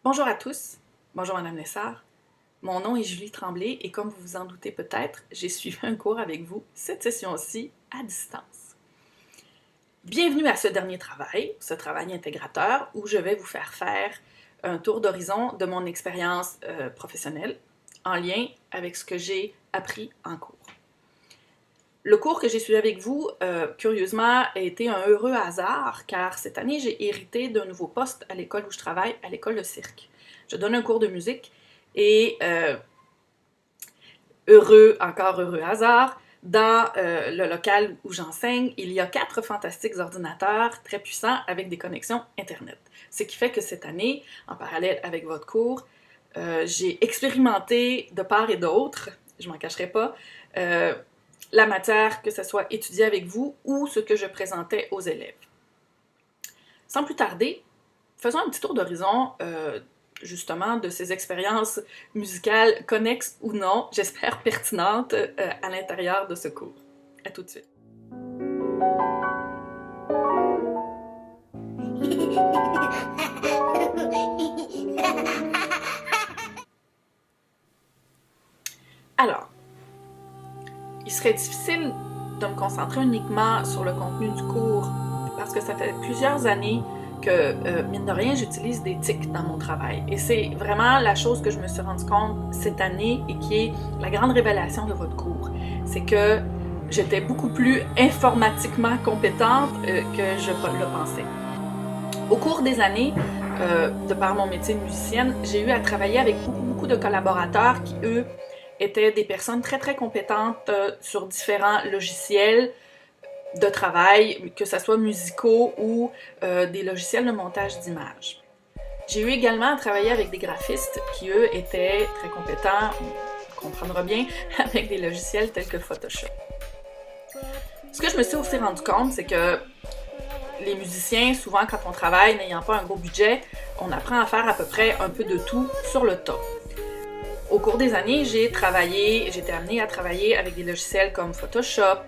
Bonjour à tous, bonjour Madame Lessard. Mon nom est Julie Tremblay et comme vous vous en doutez peut-être, j'ai suivi un cours avec vous cette session-ci à distance. Bienvenue à ce dernier travail, ce travail intégrateur où je vais vous faire faire un tour d'horizon de mon expérience professionnelle en lien avec ce que j'ai appris en cours. Le cours que j'ai suivi avec vous, curieusement, a été un heureux hasard, car cette année, j'ai hérité d'un nouveau poste à l'école où je travaille, à l'école de cirque. Je donne un cours de musique et, encore heureux hasard, dans le local où j'enseigne, il y a 4 fantastiques ordinateurs très puissants avec des connexions Internet. Ce qui fait que cette année, en parallèle avec votre cours, j'ai expérimenté de part et d'autre, je m'en cacherai pas, la matière, que ce soit étudiée avec vous ou ce que je présentais aux élèves. Sans plus tarder, faisons un petit tour d'horizon justement de ces expériences musicales connexes ou non, j'espère pertinentes à l'intérieur de ce cours. À tout de suite. Alors, il serait difficile de me concentrer uniquement sur le contenu du cours parce que ça fait plusieurs années que, mine de rien, j'utilise des tics dans mon travail. Et c'est vraiment la chose que je me suis rendu compte cette année et qui est la grande révélation de votre cours. C'est que j'étais beaucoup plus informatiquement compétente que je le pensais. Au cours des années, de par mon métier de musicienne, j'ai eu à travailler avec beaucoup de collaborateurs qui, eux, étaient des personnes très compétentes sur différents logiciels de travail, que ce soit musicaux ou des logiciels de montage d'images. J'ai eu également à travailler avec des graphistes qui, eux, étaient très compétents, on comprendra bien, avec des logiciels tels que Photoshop. Ce que je me suis aussi rendu compte, c'est que les musiciens, souvent quand on travaille n'ayant pas un gros budget, on apprend à faire à peu près un peu de tout sur le tas. Au cours des années, j'ai été amenée à travailler avec des logiciels comme Photoshop,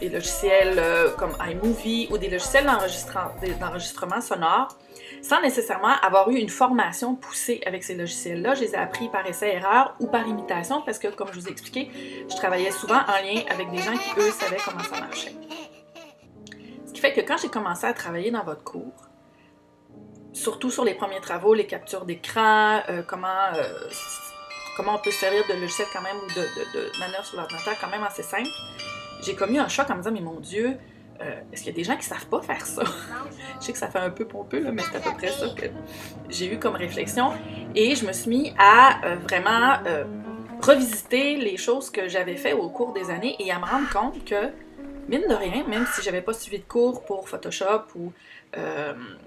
des logiciels comme iMovie ou des logiciels d'enregistrement sonore, sans nécessairement avoir eu une formation poussée avec ces logiciels-là. Je les ai appris par essai-erreur ou par imitation parce que, comme je vous ai expliqué, je travaillais souvent en lien avec des gens qui, eux, savaient comment ça marchait. Ce qui fait que quand j'ai commencé à travailler dans votre cours, surtout sur les premiers travaux, les captures d'écran, comment on peut se servir de logiciels quand même ou de manœuvres sur l'ordinateur quand même assez simple, j'ai commis un choc en me disant, mais mon Dieu, est-ce qu'il y a des gens qui savent pas faire ça? Je sais que ça fait un peu pompeux, là, mais c'est à peu près ça que j'ai eu comme réflexion. Et je me suis mis à vraiment revisiter les choses que j'avais fait au cours des années et à me rendre compte que, mine de rien, même si j'avais pas suivi de cours pour Photoshop ou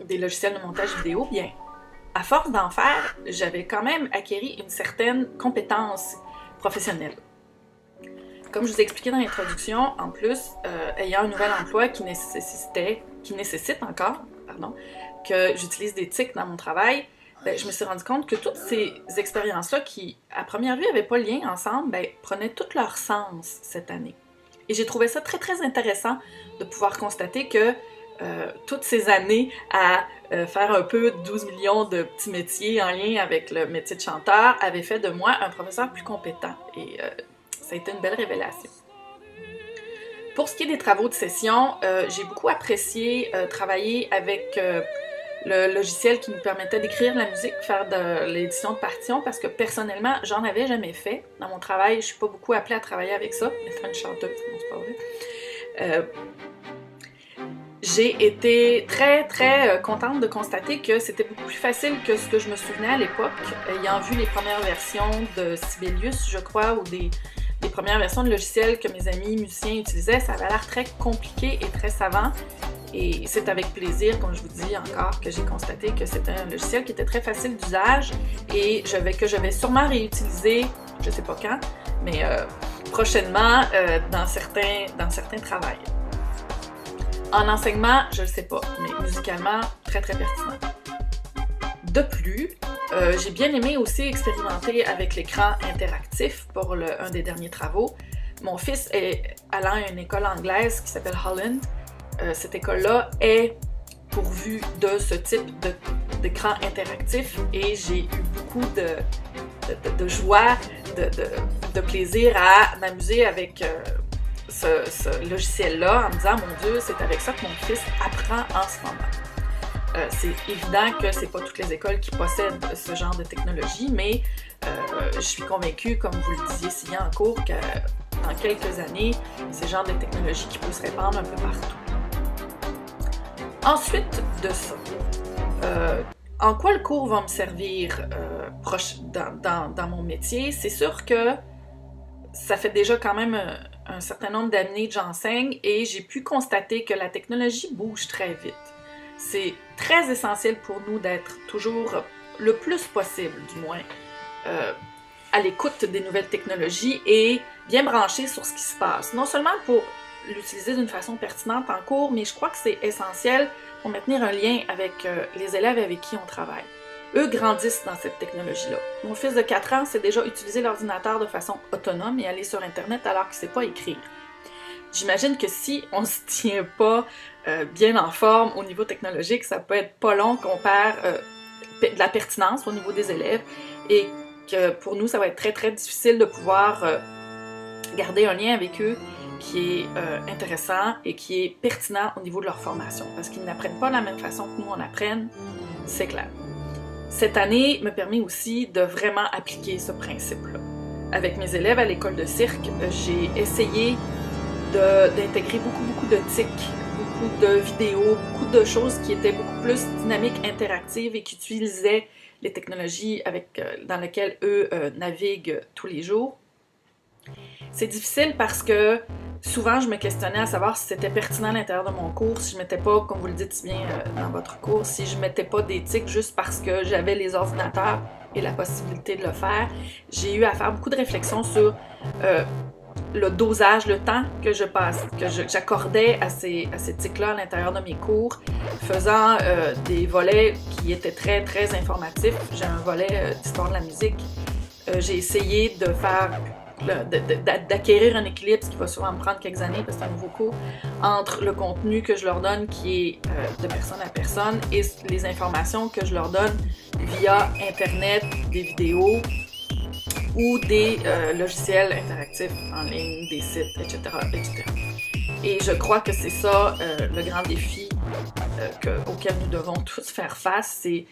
des logiciels de montage vidéo, bien, à force d'en faire, j'avais quand même acquis une certaine compétence professionnelle. Comme je vous ai expliqué dans l'introduction, en plus, ayant un nouvel emploi qui nécessite encore que j'utilise des tics dans mon travail, je me suis rendu compte que toutes ces expériences-là qui, à première vue, n'avaient pas lien ensemble, prenaient tout leur sens cette année. Et j'ai trouvé ça très intéressant de pouvoir constater que toutes ces années à faire un peu 12 millions de petits métiers en lien avec le métier de chanteur avait fait de moi un professeur plus compétent. Et ça a été une belle révélation. Pour ce qui est des travaux de session, j'ai beaucoup apprécié travailler avec le logiciel qui nous permettait d'écrire la musique, faire de l'édition de partitions, parce que personnellement, j'en avais jamais fait. Dans mon travail, je ne suis pas beaucoup appelée à travailler avec ça, étant une chanteuse, non, c'est pas vrai. J'ai été très contente de constater que c'était beaucoup plus facile que ce que je me souvenais à l'époque, ayant vu les premières versions de Sibelius, je crois, ou des premières versions de logiciels que mes amis musiciens utilisaient. Ça avait l'air très compliqué et très savant. Et c'est avec plaisir, comme je vous dis encore, que j'ai constaté que c'était un logiciel qui était très facile d'usage et que je vais sûrement réutiliser, je ne sais pas quand, mais prochainement dans certains travails. En enseignement, je ne le sais pas, mais musicalement, très pertinent. De plus, j'ai bien aimé aussi expérimenter avec l'écran interactif pour un des derniers travaux. Mon fils est allant à une école anglaise qui s'appelle Holland. Cette école-là est pourvue de ce type d'écrans interactifs et j'ai eu beaucoup de joie, de plaisir à m'amuser avec ce logiciel-là en me disant « Mon Dieu, c'est avec ça que mon fils apprend en ce moment ». C'est évident que c'est pas toutes les écoles qui possèdent ce genre de technologie, mais je suis convaincue, comme vous le disiez si bien en cours, que dans quelques années, c'est le genre de technologie qui peut se répandre un peu partout. Ensuite de ça, en quoi le cours va me servir dans mon métier? C'est sûr que ça fait déjà quand même un certain nombre d'années que j'enseigne et j'ai pu constater que la technologie bouge très vite. C'est très essentiel pour nous d'être toujours, le plus possible du moins, à l'écoute des nouvelles technologies et bien branché sur ce qui se passe. Non seulement pour l'utiliser d'une façon pertinente en cours, mais je crois que c'est essentiel pour maintenir un lien avec les élèves avec qui on travaille. Eux grandissent dans cette technologie-là. Mon fils de 4 ans sait déjà utiliser l'ordinateur de façon autonome et aller sur Internet alors qu'il ne sait pas écrire. J'imagine que si on ne se tient pas bien en forme au niveau technologique, ça peut être pas long qu'on perd de la pertinence au niveau des élèves et que pour nous, ça va être très très difficile de pouvoir garder un lien avec eux qui est intéressant et qui est pertinent au niveau de leur formation parce qu'ils n'apprennent pas de la même façon que nous on apprenne, c'est clair. Cette année me permet aussi de vraiment appliquer ce principe-là. Avec mes élèves à l'école de cirque, j'ai essayé d'intégrer beaucoup de tics, beaucoup de vidéos, beaucoup de choses qui étaient beaucoup plus dynamiques, interactives et qui utilisaient les technologies dans lesquelles eux naviguent tous les jours. C'est difficile parce que souvent je me questionnais à savoir si c'était pertinent à l'intérieur de mon cours, si je mettais pas, comme vous le dites si bien dans votre cours, si je mettais pas des tics juste parce que j'avais les ordinateurs et la possibilité de le faire. J'ai eu à faire beaucoup de réflexions sur le dosage, le temps que j'accordais à ces tics-là à l'intérieur de mes cours, faisant des volets qui étaient très très informatifs. J'ai un volet d'histoire de la musique. J'ai essayé de faire d'acquérir un équilibre, ce qui va souvent me prendre quelques années parce que c'est un nouveau cours, entre le contenu que je leur donne qui est de personne à personne et les informations que je leur donne via Internet, des vidéos ou des logiciels interactifs en ligne, des sites, etc. etc. Et je crois que c'est ça le grand défi auquel nous devons tous faire face, c'est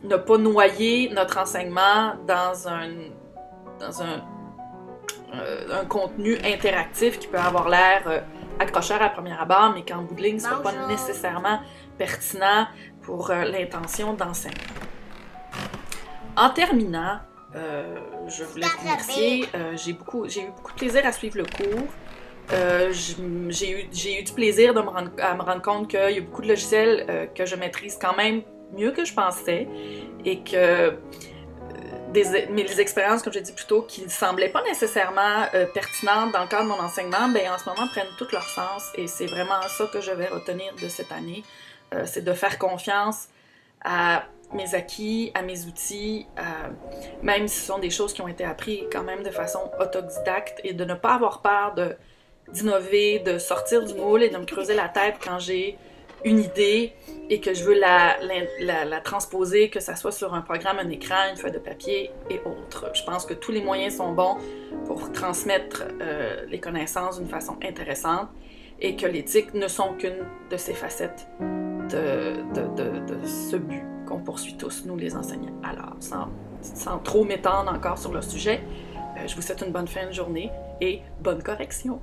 ne pas noyer notre enseignement dans un contenu interactif qui peut avoir l'air accrocheur à première abord, mais qu'en bout de ligne ne soit pas nécessairement pertinent pour l'intention d'enseignement. En terminant, je voulais vous remercier. J'ai eu beaucoup de plaisir à suivre le cours. J'ai eu du plaisir à me rendre compte qu'il y a beaucoup de logiciels que je maîtrise quand même mieux que je pensais et que mes expériences, comme j'ai dit plus tôt, qui ne semblaient pas nécessairement pertinentes dans le cadre de mon enseignement, ben, en ce moment prennent tout leur sens et c'est vraiment ça que je vais retenir de cette année. C'est de faire confiance à mes acquis, à mes outils, même si ce sont des choses qui ont été apprises quand même de façon autodidacte et de ne pas avoir peur d'innover, de sortir du moule et de me creuser la tête quand j'ai une idée et que je veux la transposer, que ça soit sur un programme, un écran, une feuille de papier et autres. Je pense que tous les moyens sont bons pour transmettre les connaissances d'une façon intéressante et que l'éthique ne sont qu'une de ces facettes de ce but qu'on poursuit tous, nous les enseignants. Alors, sans trop m'étendre encore sur le sujet, je vous souhaite une bonne fin de journée et bonne correction!